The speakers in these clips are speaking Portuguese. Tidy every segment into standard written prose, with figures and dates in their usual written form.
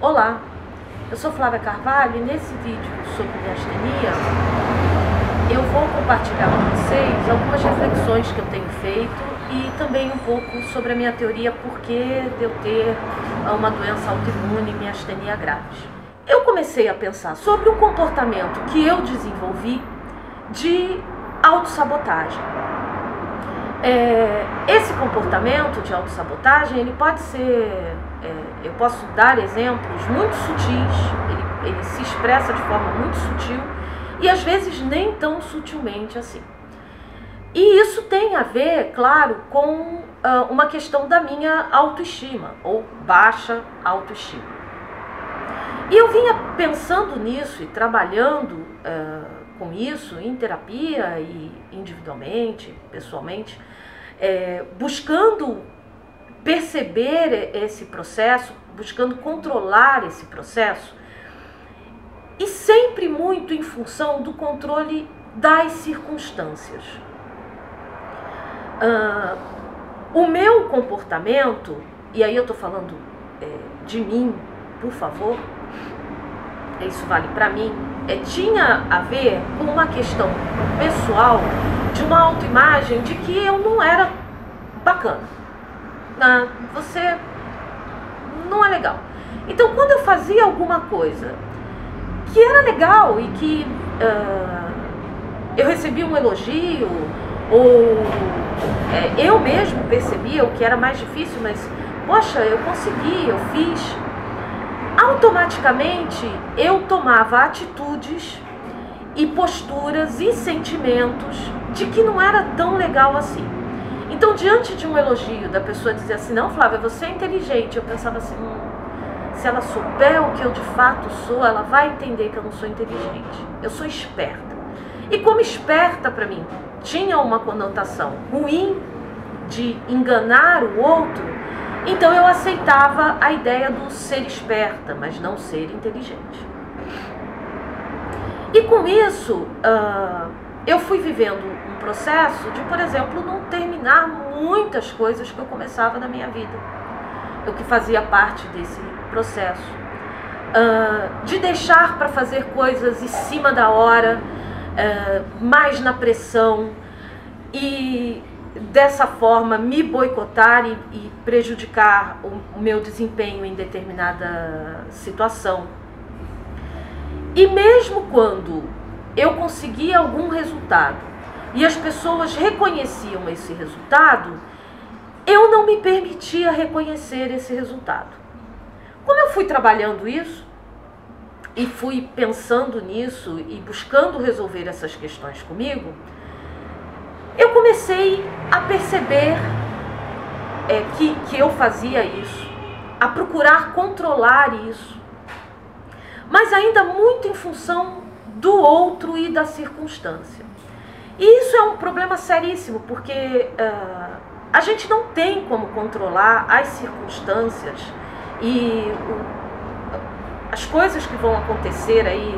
Olá, eu sou Flávia Carvalho e nesse vídeo sobre miastenia eu vou compartilhar com vocês algumas reflexões que eu tenho feito e também um pouco sobre a minha teoria por que de eu ter uma doença autoimune, miastenia graves. Eu comecei a pensar sobre um comportamento que eu desenvolvi de autossabotagem. Esse comportamento de autossabotagem, ele pode ser, eu posso dar exemplos muito sutis, ele se expressa de forma muito sutil e às vezes nem tão sutilmente assim. E isso tem a ver, claro, com uma questão da minha autoestima ou baixa autoestima. E eu vinha pensando nisso e trabalhando com isso em terapia e individualmente, pessoalmente, buscando perceber esse processo, buscando controlar esse processo e sempre muito em função do controle das circunstâncias. O meu comportamento, e aí eu estou falando de mim, por favor, isso vale para mim, tinha a ver com uma questão pessoal de uma autoimagem de que eu não era bacana. Você não é legal. Então, quando eu fazia alguma coisa que era legal e que eu recebia um elogio, ou eu mesmo percebia o que era mais difícil, mas, poxa, eu consegui, eu fiz, automaticamente eu tomava atitudes e posturas e sentimentos de que não era tão legal assim. Então, diante de um elogio da pessoa dizer assim, não, Flávia, você é inteligente, eu pensava assim, se ela souber o que eu de fato sou, ela vai entender que eu não sou inteligente, eu sou esperta. E como esperta para mim tinha uma conotação ruim de enganar o outro, então eu aceitava a ideia do ser esperta, mas não ser inteligente. E com isso, eu fui vivendo um processo de, por exemplo, não terminar muitas coisas que eu começava na minha vida. Eu que fazia parte desse processo. De deixar para fazer coisas em cima da hora, mais na pressão, e dessa forma me boicotar e prejudicar o meu desempenho em determinada situação. E mesmo quando eu conseguia algum resultado e as pessoas reconheciam esse resultado, eu não me permitia reconhecer esse resultado. Como eu fui trabalhando isso e fui pensando nisso e buscando resolver essas questões comigo, eu comecei a perceber que eu fazia isso, a procurar controlar isso, mas ainda muito em função do outro e da circunstância. E isso é um problema seríssimo, porque a gente não tem como controlar as circunstâncias e as coisas que vão acontecer aí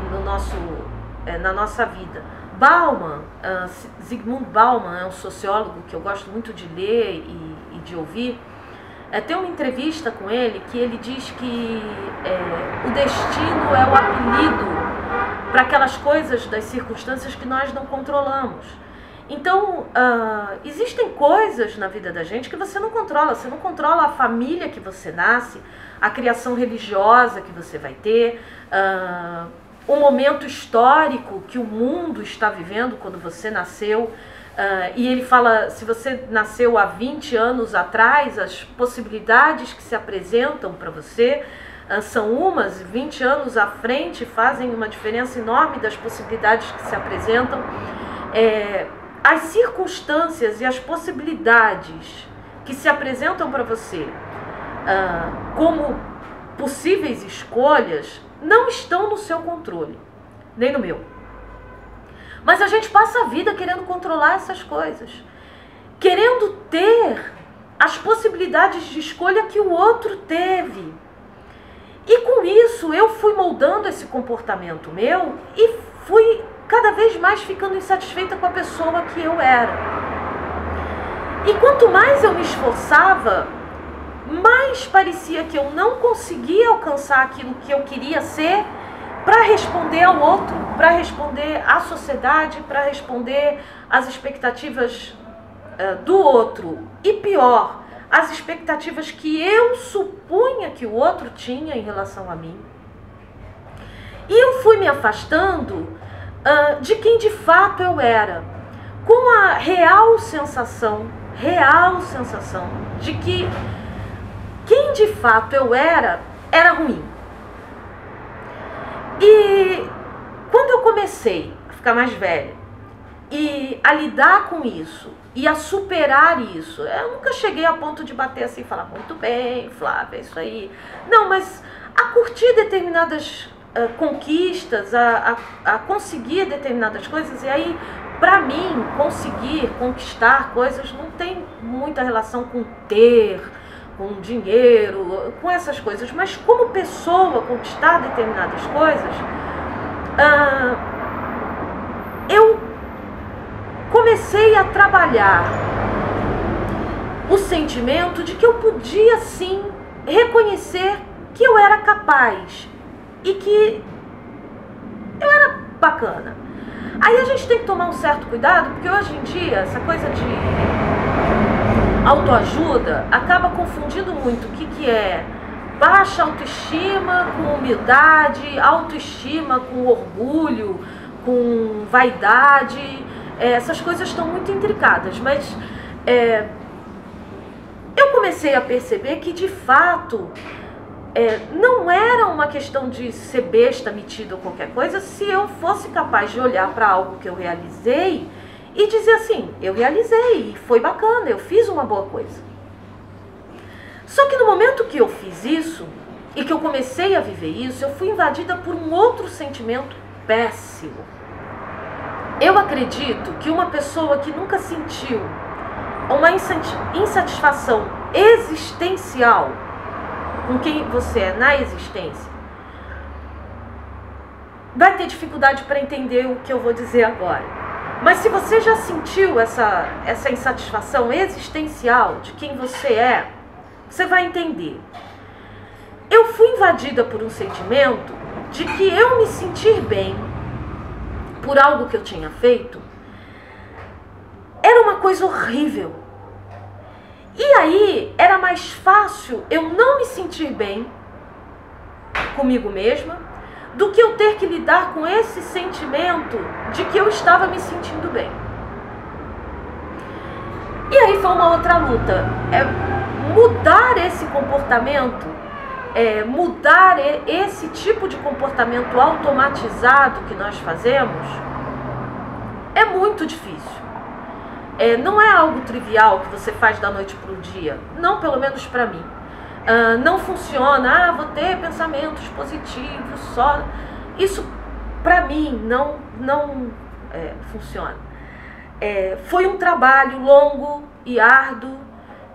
na nossa vida. Zygmunt Bauman é um sociólogo que eu gosto muito de ler e de ouvir. Tem uma entrevista com ele que ele diz que o destino é o apelido para aquelas coisas das circunstâncias que nós não controlamos. Então, existem coisas na vida da gente que você não controla. Você não controla a família que você nasce, a criação religiosa que você vai ter, o momento histórico que o mundo está vivendo quando você nasceu. E ele fala, se você nasceu há 20 anos atrás, as possibilidades que se apresentam para você são umas, 20 anos à frente fazem uma diferença enorme das possibilidades que se apresentam. As circunstâncias e as possibilidades que se apresentam para você como possíveis escolhas não estão no seu controle, nem no meu. Mas a gente passa a vida querendo controlar essas coisas, querendo ter as possibilidades de escolha que o outro teve. E com isso eu fui moldando esse comportamento meu e fui cada vez mais ficando insatisfeita com a pessoa que eu era. E quanto mais eu me esforçava, mais mais parecia que eu não conseguia alcançar aquilo que eu queria ser para responder ao outro, para responder à sociedade, para responder às expectativas do outro. E pior, as expectativas que eu supunha que o outro tinha em relação a mim. E eu fui me afastando de quem de fato eu era, com a real sensação de que quem de fato eu era ruim. E quando eu comecei a ficar mais velha e a lidar com isso e a superar isso, eu nunca cheguei a ponto de bater assim e falar, muito bem, Flávia, é isso aí. Não, mas a curtir determinadas conquistas, a conseguir determinadas coisas. E aí, para mim, conseguir conquistar coisas não tem muita relação com ter, com dinheiro, com essas coisas, mas como pessoa conquistar determinadas coisas, eu comecei a trabalhar o sentimento de que eu podia sim reconhecer que eu era capaz e que eu era bacana. Aí a gente tem que tomar um certo cuidado, porque hoje em dia essa coisa de autoajuda acaba confundindo muito o que é baixa autoestima com humildade, autoestima com orgulho, com vaidade. Essas coisas estão muito intricadas, mas eu comecei a perceber que de fato não era uma questão de ser besta, metida ou qualquer coisa, se eu fosse capaz de olhar para algo que eu realizei e dizer assim, eu realizei, foi bacana, eu fiz uma boa coisa. Só que no momento que eu fiz isso, e que eu comecei a viver isso, eu fui invadida por um outro sentimento péssimo. Eu acredito que uma pessoa que nunca sentiu uma insatisfação existencial com quem você é na existência, vai ter dificuldade para entender o que eu vou dizer agora. Mas se você já sentiu essa insatisfação existencial de quem você é, você vai entender. Eu fui invadida por um sentimento de que eu me sentir bem por algo que eu tinha feito era uma coisa horrível. E aí era mais fácil eu não me sentir bem comigo mesma do que eu ter que lidar com esse sentimento de que eu estava me sentindo bem. E aí foi uma outra luta. Mudar esse comportamento, mudar esse tipo de comportamento automatizado que nós fazemos é muito difícil. Não é algo trivial que você faz da noite para o dia. Não, pelo menos para mim. Não funciona, vou ter pensamentos positivos só. Isso, para mim, não funciona. Foi um trabalho longo e árduo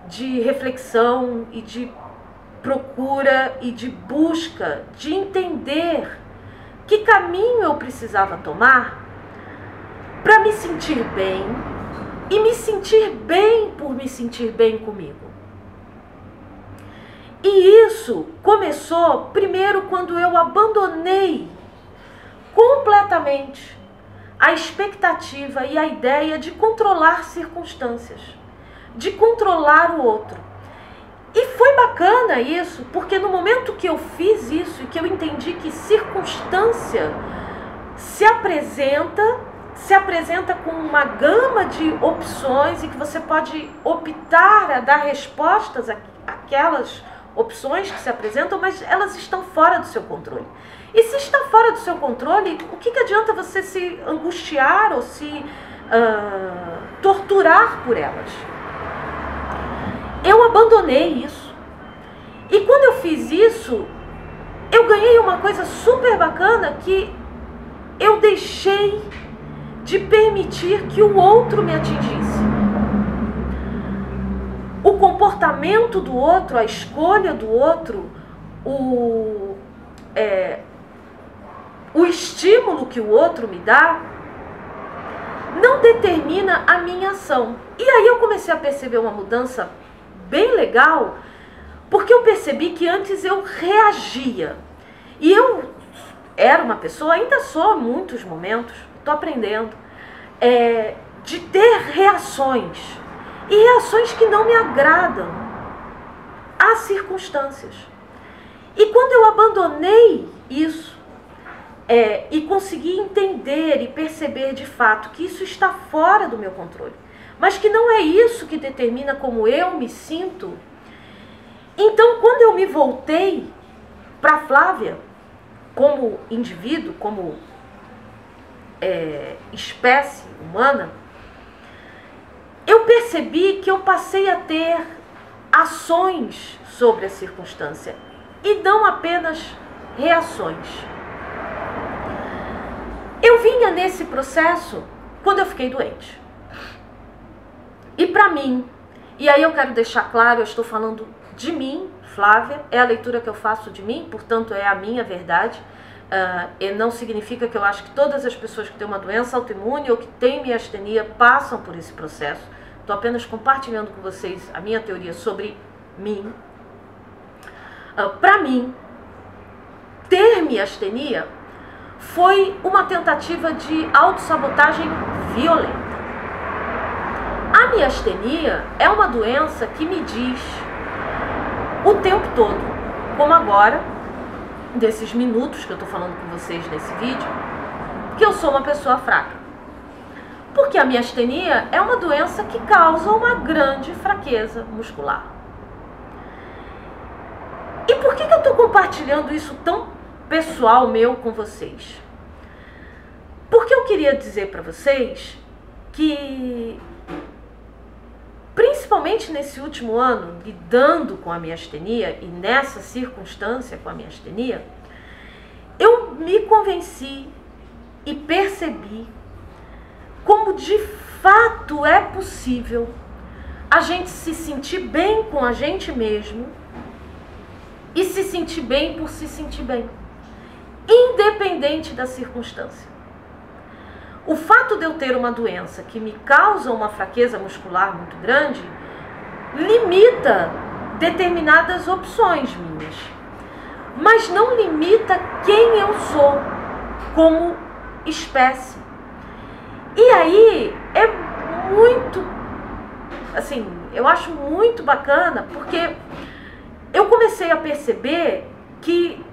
de reflexão e de procura e de busca de entender que caminho eu precisava tomar para me sentir bem e me sentir bem por me sentir bem comigo. E isso começou primeiro quando eu abandonei completamente a expectativa e a ideia de controlar circunstâncias, de controlar o outro. E foi bacana isso, porque no momento que eu fiz isso e que eu entendi que circunstância se apresenta com uma gama de opções e que você pode optar a dar respostas àquelas opções que se apresentam, mas elas estão fora do seu controle. E se está fora do seu controle, o que adianta você se angustiar ou se torturar por elas? Eu abandonei isso. E quando eu fiz isso, eu ganhei uma coisa super bacana, que eu deixei de permitir que o outro me atingisse. O comportamento do outro, a escolha do outro, o estímulo que o outro me dá, não determina a minha ação. E aí eu comecei a perceber uma mudança bem legal, Porque eu percebi que antes eu reagia. E eu era uma pessoa, ainda sou em muitos momentos, estou aprendendo, de ter reações. E reações que não me agradam às circunstâncias. E quando eu abandonei isso, e consegui entender e perceber de fato que isso está fora do meu controle, mas que não é isso que determina como eu me sinto, então quando eu me voltei para Flávia, como indivíduo, como espécie humana, eu percebi que eu passei a ter ações sobre a circunstância e não apenas reações. Eu vinha nesse processo quando eu fiquei doente. E para mim, e aí eu quero deixar claro, eu estou falando de mim, Flávia, é a leitura que eu faço de mim, portanto é a minha verdade. E não significa que eu acho que todas as pessoas que têm uma doença autoimune ou que têm miastenia passam por esse processo. Estou apenas compartilhando com vocês a minha teoria sobre mim. Para mim, ter miastenia foi uma tentativa de autossabotagem violenta. A miastenia é uma doença que me diz o tempo todo, como agora, desses minutos que eu estou falando com vocês nesse vídeo, que eu sou uma pessoa fraca. Porque a miastenia é uma doença que causa uma grande fraqueza muscular. E por que eu estou compartilhando isso tão pessoal meu com vocês? Porque eu queria dizer para vocês que, principalmente nesse último ano, lidando com a miastenia e nessa circunstância com a miastenia, eu me convenci e percebi como de fato é possível a gente se sentir bem com a gente mesmo e se sentir bem por se sentir bem, independente da circunstância. O fato de eu ter uma doença que me causa uma fraqueza muscular muito grande limita determinadas opções minhas, mas não limita quem eu sou como espécie. E aí é muito, assim, eu acho muito bacana, porque eu comecei a perceber que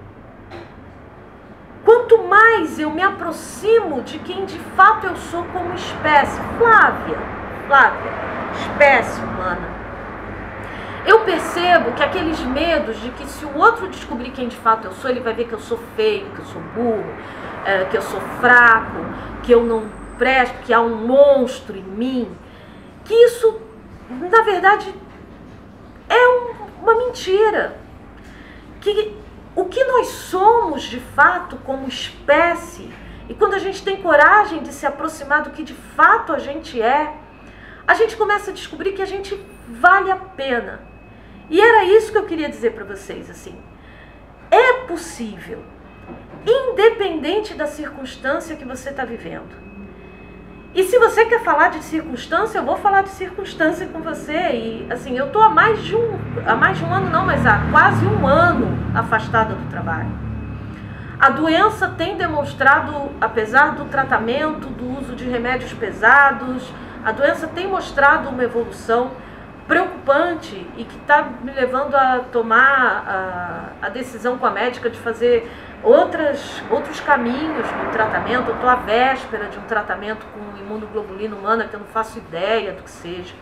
quanto mais eu me aproximo de quem de fato eu sou como espécie, Flávia, espécie humana, eu percebo que aqueles medos de que se o outro descobrir quem de fato eu sou, ele vai ver que eu sou feio, que eu sou burro, que eu sou fraco, que eu não presto, que há um monstro em mim, que isso, na verdade, é uma mentira. Que o que nós somos de fato como espécie, e quando a gente tem coragem de se aproximar do que de fato a gente começa a descobrir que a gente vale a pena. E era isso que eu queria dizer para vocês, assim. É possível, independente da circunstância que você está vivendo. E se você quer falar de circunstância, eu vou falar de circunstância com você. E assim, eu estou há mais de um ano não, mas há quase um ano afastada do trabalho. A doença tem demonstrado, apesar do tratamento, do uso de remédios pesados, a doença tem mostrado uma evolução preocupante e que está me levando a tomar a decisão com a médica de fazer outros caminhos no tratamento. Eu estou à véspera de um tratamento com imunoglobulina humana que eu não faço ideia do que seja.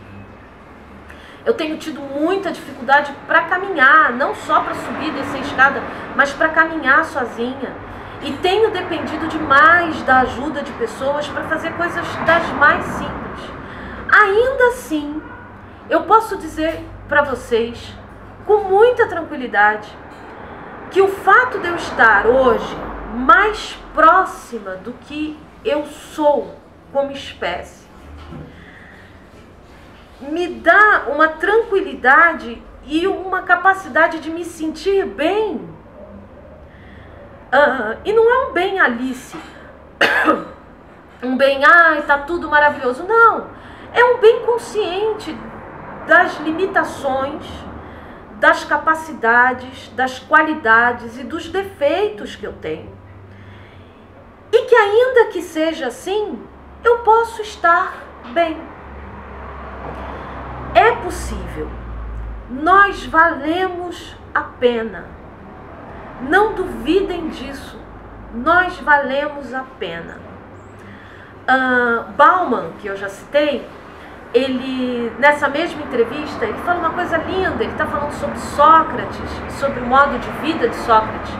Eu tenho tido muita dificuldade para caminhar, não só para subir e descer a escada, mas para caminhar sozinha. E tenho dependido demais da ajuda de pessoas para fazer coisas das mais simples. Ainda assim, eu posso dizer para vocês, com muita tranquilidade, que o fato de eu estar hoje mais próxima do que eu sou como espécie me dá uma tranquilidade e uma capacidade de me sentir bem. E não é um bem Alice, um bem, ai, tá tudo maravilhoso. Não, é um bem consciente das limitações, das capacidades, das qualidades e dos defeitos que eu tenho. E que ainda que seja assim, eu posso estar bem. É possível. Nós valemos a pena. Não duvidem disso. Nós valemos a pena. Bauman, que eu já citei, ele, nessa mesma entrevista, ele fala uma coisa linda. Ele está falando sobre Sócrates, sobre o modo de vida de Sócrates.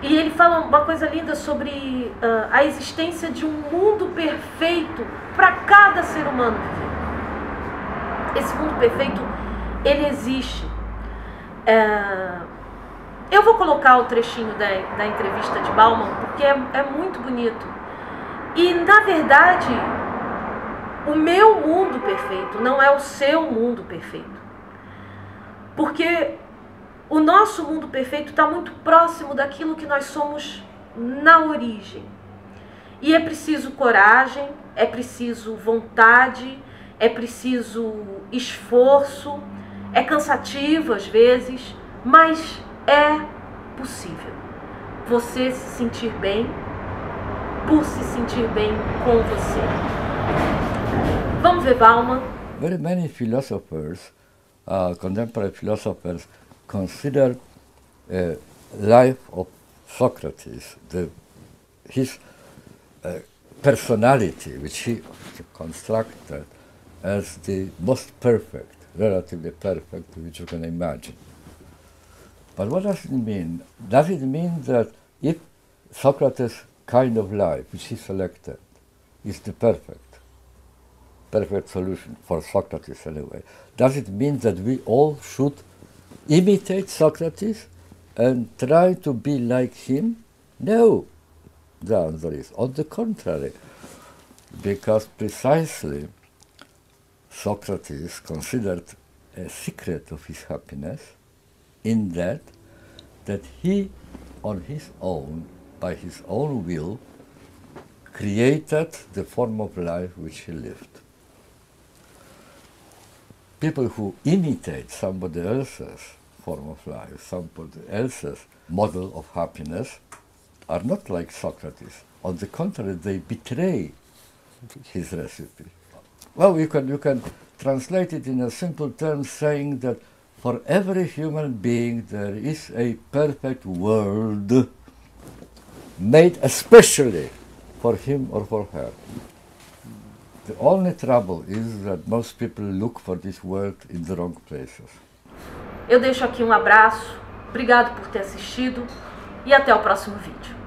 E ele fala uma coisa linda sobre a existência de um mundo perfeito para cada ser humano viver. Esse mundo perfeito, ele existe. Eu vou colocar o trechinho da entrevista de Bauman, porque é muito bonito. E, na verdade, o meu mundo perfeito não é o seu mundo perfeito. Porque o nosso mundo perfeito está muito próximo daquilo que nós somos na origem. E é preciso coragem, é preciso vontade, é preciso esforço, é cansativo às vezes, mas é possível você se sentir bem por se sentir bem com você. Vamos ver Bauman. Very many philosophers, contemporary philosophers, consider life of Socrates, his personality, which he constructed, as the most perfect, relatively perfect, which you can imagine. But what does it mean? Does it mean that if Socrates' kind of life, which he selected, is the perfect solution for Socrates anyway, does it mean that we all should imitate Socrates and try to be like him? No. The answer is on the contrary, because precisely Socrates considered a secret of his happiness in that he, on his own, by his own will, created the form of life which he lived. People who imitate somebody else's form of life, somebody else's model of happiness, are not like Socrates. On the contrary, they betray his recipe. Well, you can translate it in a simple term, saying that for every human being there is a perfect world made especially for him or for her. The only trouble is that most people look for this world in the wrong places. Eu deixo aqui um abraço, obrigado por ter assistido e até o próximo vídeo.